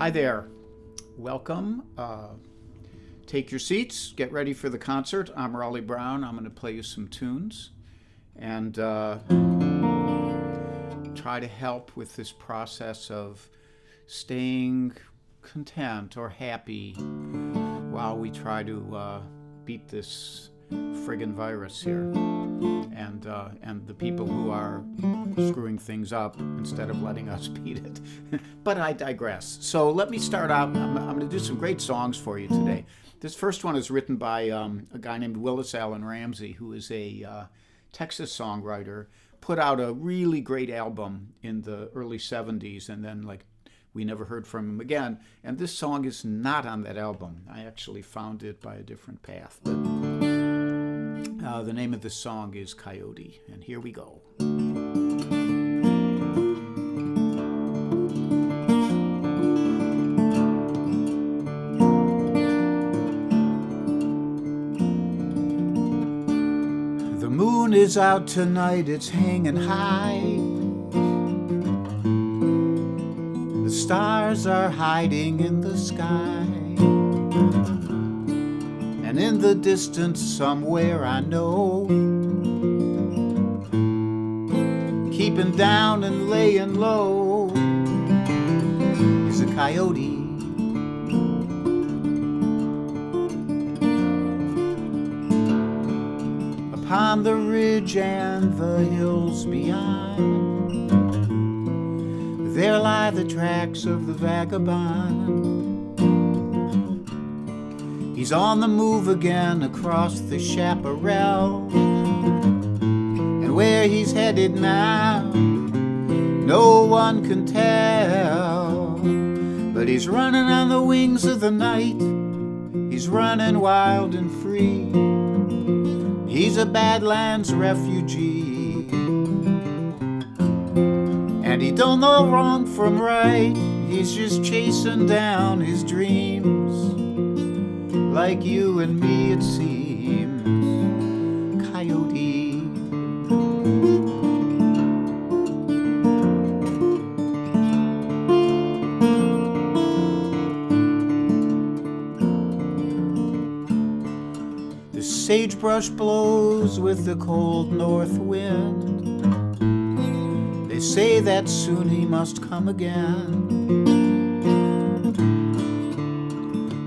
Hi there. Welcome. Take your seats. Get ready for the concert. I'm Raleigh Brown. I'm going to play you some tunes and try to help with this process of staying content or happy while we try to beat this friggin' virus here and the people who are screwing things up instead of letting us beat it. But I digress. So let me start out. I'm going to do some great songs for you today. This first one is written by a guy named Willis Allen Ramsey, who is a Texas songwriter. Put out a really great album in the early 70s, and then we never heard from him again. And this song is not on that album. I actually found it by a different path. But the name of the song is Coyote, and here we go. The moon is out tonight, it's hanging high. The stars are hiding in the sky. And in the distance somewhere I know, keeping down and laying low, is a coyote. Upon the ridge and the hills beyond, there lie the tracks of the vagabond. He's on the move again across the chaparral, and where he's headed now, no one can tell. But he's running on the wings of the night, he's running wild and free. He's a Badlands refugee, and he don't know wrong from right. He's just chasing down his dreams, like you and me it seems. Coyote. The sagebrush blows with the cold north wind. They say that soon he must come again,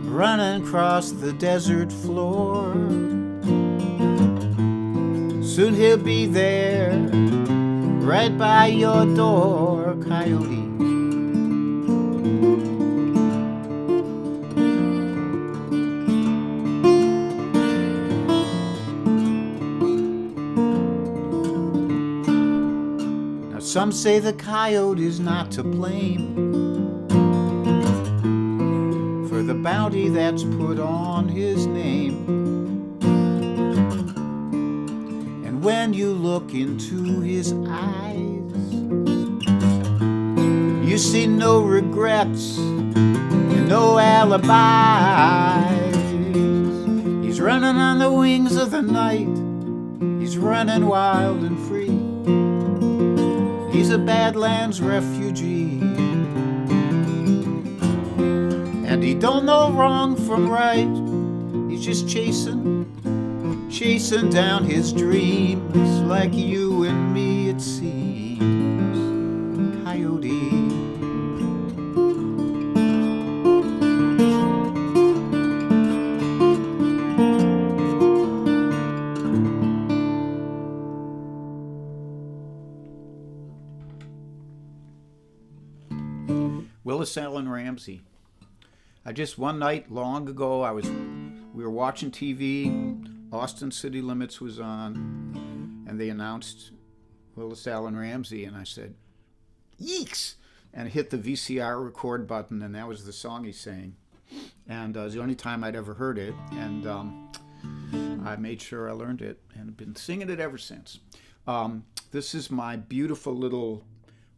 running across the desert floor. Soon he'll be there, right by your door, coyote. Now some say the coyote is not to blame for the bounty that's put on his name. And when you look into his eyes, you see no regrets and no alibis. He's running on the wings of the night, he's running wild and free. He's a Badlands refugee, and he don't know wrong from right. He's just chasing down his dreams, like you and me it seems. Coyote. Willis Allen Ramsey. One night long ago, we were watching TV. Austin City Limits was on, and they announced Willis Allen Ramsey, and I said, "Yeeks!" and hit the VCR record button, and that was the song he sang. And it was the only time I'd ever heard it, and I made sure I learned it, and I've been singing it ever since. This is my beautiful little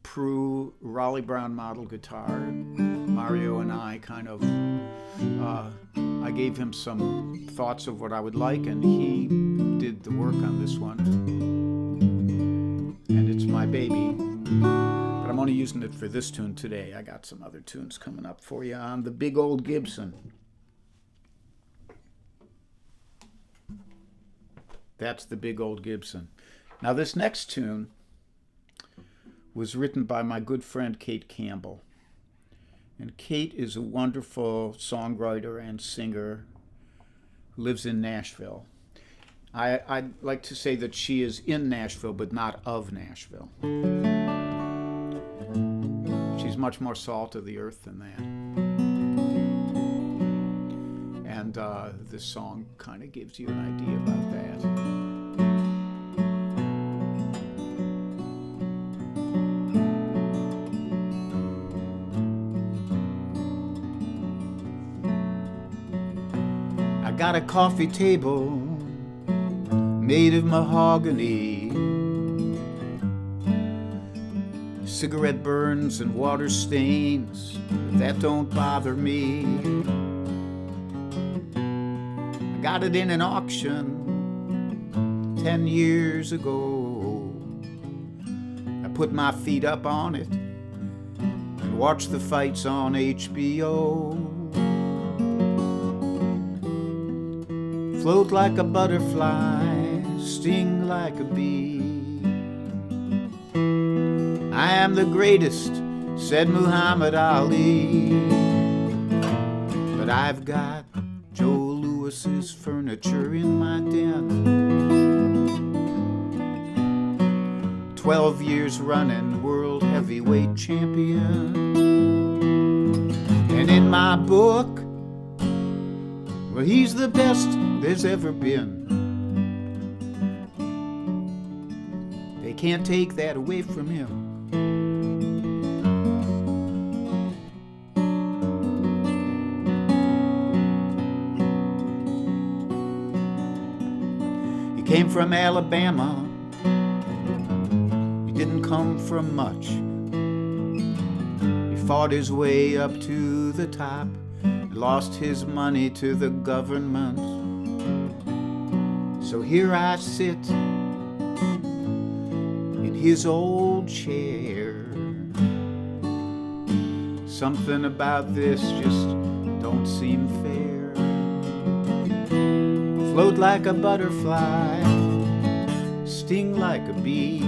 Prue Raleigh Brown model guitar. Mario and I I gave him some thoughts of what I would like, and he did the work on this one. And it's my baby. But I'm only using it for this tune today. I got some other tunes coming up for you on the big old Gibson. That's the big old Gibson. Now this next tune was written by my good friend Kate Campbell. And Kate is a wonderful songwriter and singer who lives in Nashville. I'd like to say that she is in Nashville, but not of Nashville. She's much more salt of the earth than that. And this song kind of gives you an idea about that. I got a coffee table made of mahogany, cigarette burns and water stains, that don't bother me. I got it in an auction 10 years ago. I put my feet up on it and watched the fights on HBO. Float like a butterfly, sting like a bee. I am the greatest, said Muhammad Ali. But I've got Joe Louis's furniture in my den. 12 years running, world heavyweight champion. And in my book, well, he's the best there's ever been. They can't take that away from him. He came from Alabama. He didn't come from much. He fought his way up to the top, lost his money to the government. So here I sit in his old chair. Something about this just don't seem fair. Float like a butterfly, sting like a bee.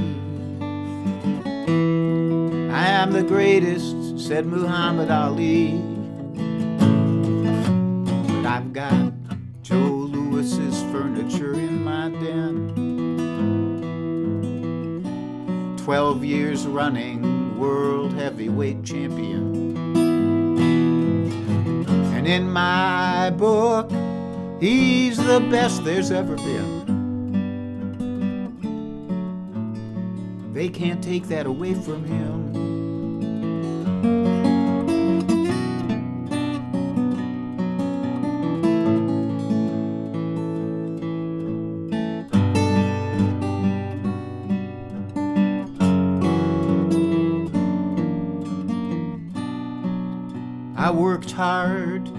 I am the greatest, said Muhammad Ali. But I've got Joe Louis's furniture in my den. 12 years running, world heavyweight champion. And in my book, he's the best there's ever been. They can't take that away from him. I worked hard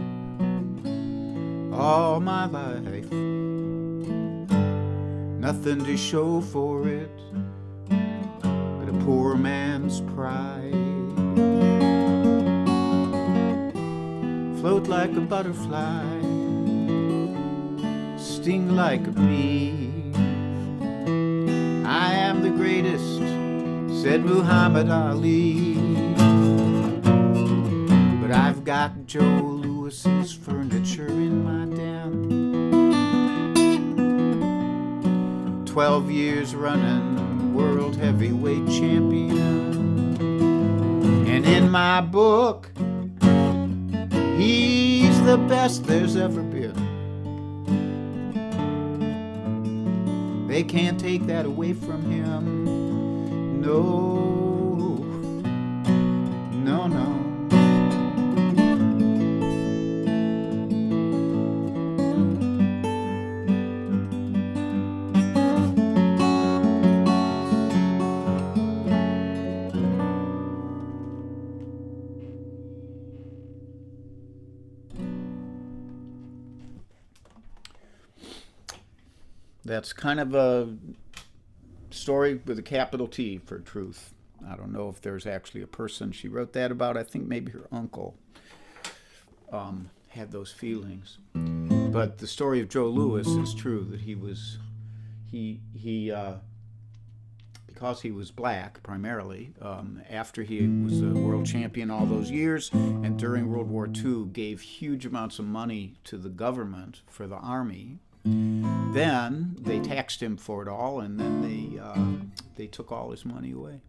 all my life, nothing to show for it but a poor man's pride. Float like a butterfly, sting like a bee. I am the greatest, said Muhammad Ali. But I've got Joe Louis's furniture in my den. 12 years running, world heavyweight champion. And in my book, he's the best there's ever been. They can't take that away from him. No, no, no. That's kind of a story with a capital T for truth. I don't know if there's actually a person she wrote that about. I think maybe her uncle had those feelings. But the story of Joe Louis is true, that he because he was black primarily, after he was a world champion all those years, and during World War II gave huge amounts of money to the government for the army. Then they taxed him for it all, and then they took all his money away.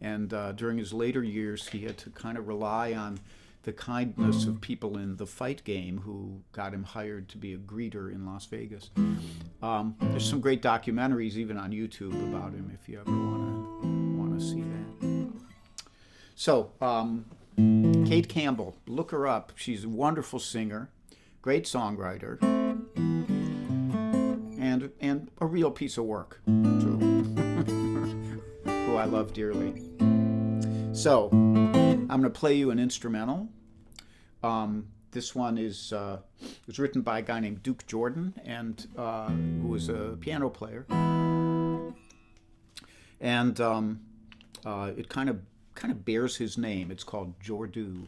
And during his later years, he had to kind of rely on the kindness of people in the fight game who got him hired to be a greeter in Las Vegas. There's some great documentaries even on YouTube about him if you ever want to see that. So, Kate Campbell, look her up. She's a wonderful singer, great songwriter, and a real piece of work, too, who I love dearly. So, I'm going to play you an instrumental. This one was written by a guy named Duke Jordan, and who was a piano player. And it kind of bears his name. It's called Jordu.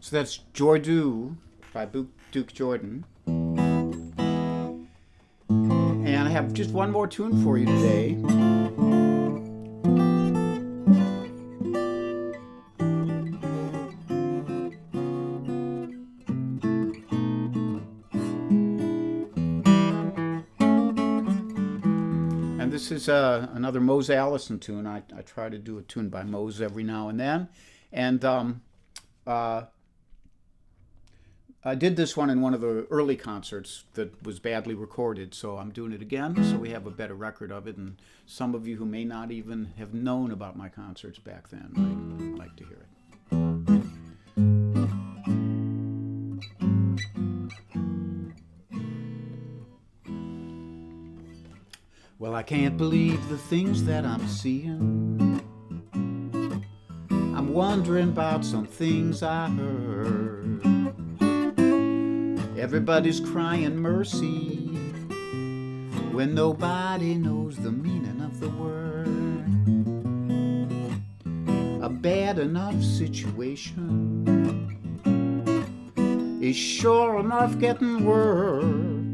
So that's Jordu by Duke Jordan. And I have just one more tune for you today. And this is another Mose Allison tune. I try to do a tune by Mose every now and then. And I did this one in one of the early concerts that was badly recorded, so I'm doing it again so we have a better record of it, and some of you who may not even have known about my concerts back then might like to hear it. Well, I can't believe the things that I'm seeing. I'm wondering about some things I heard. Everybody's crying mercy when nobody knows the meaning of the word. A bad enough situation is sure enough getting worse.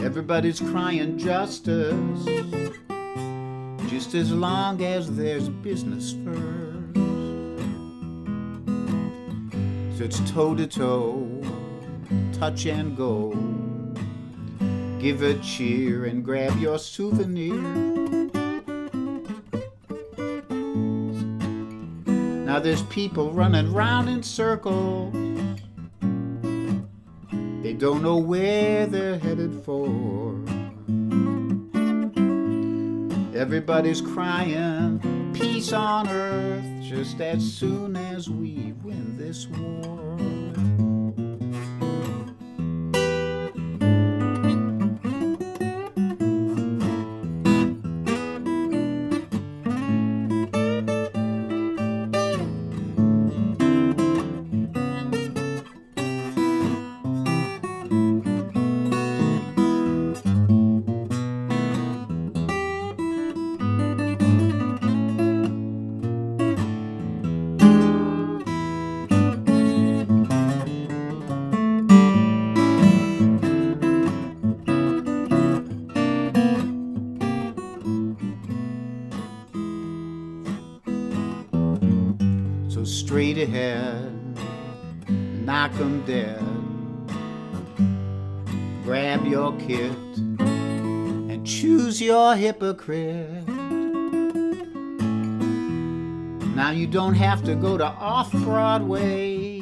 Everybody's crying justice, just as long as there's business first. So it's toe to toe, touch and go. Give a cheer and grab your souvenir. Now there's people running round in circles. They don't know where they're headed for. Everybody's crying peace on earth just as soon as we win this war. So straight ahead, knock 'em dead. Grab your kit and choose your hypocrite. Now you don't have to go to off-Broadway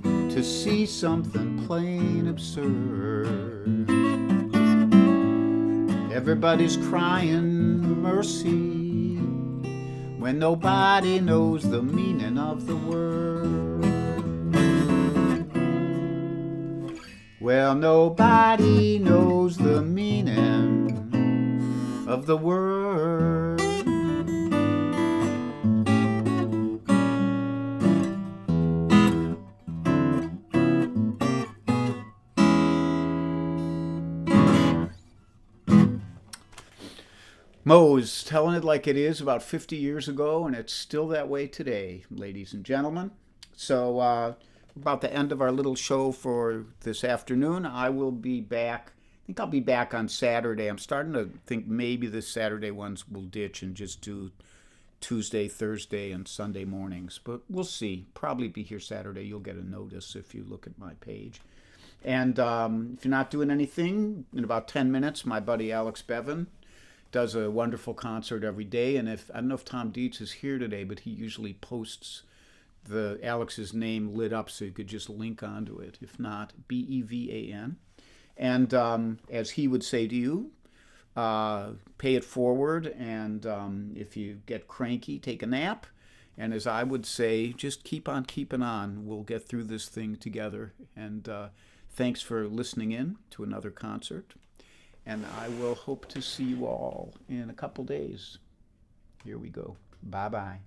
to see something plain absurd. Everybody's crying mercy when nobody knows the meaning of the word. Well, nobody knows the meaning of the word. Moe's telling it like it is about 50 years ago, and it's still that way today, ladies and gentlemen. So about the end of our little show for this afternoon. I will be back. I think I'll be back on Saturday. I'm starting to think maybe the Saturday ones will ditch and just do Tuesday, Thursday, and Sunday mornings. But we'll see. Probably be here Saturday. You'll get a notice if you look at my page. And if you're not doing anything, in about 10 minutes, my buddy Alex Bevan does a wonderful concert every day. And if I don't know if Tom Dietz is here today, but he usually posts the Alex's name lit up so you could just link onto it. If not, Bevan. And as he would say to you, pay it forward. And if you get cranky, take a nap. And as I would say, just keep on keeping on. We'll get through this thing together. And thanks for listening in to another concert. And I will hope to see you all in a couple days. Here we go. Bye-bye.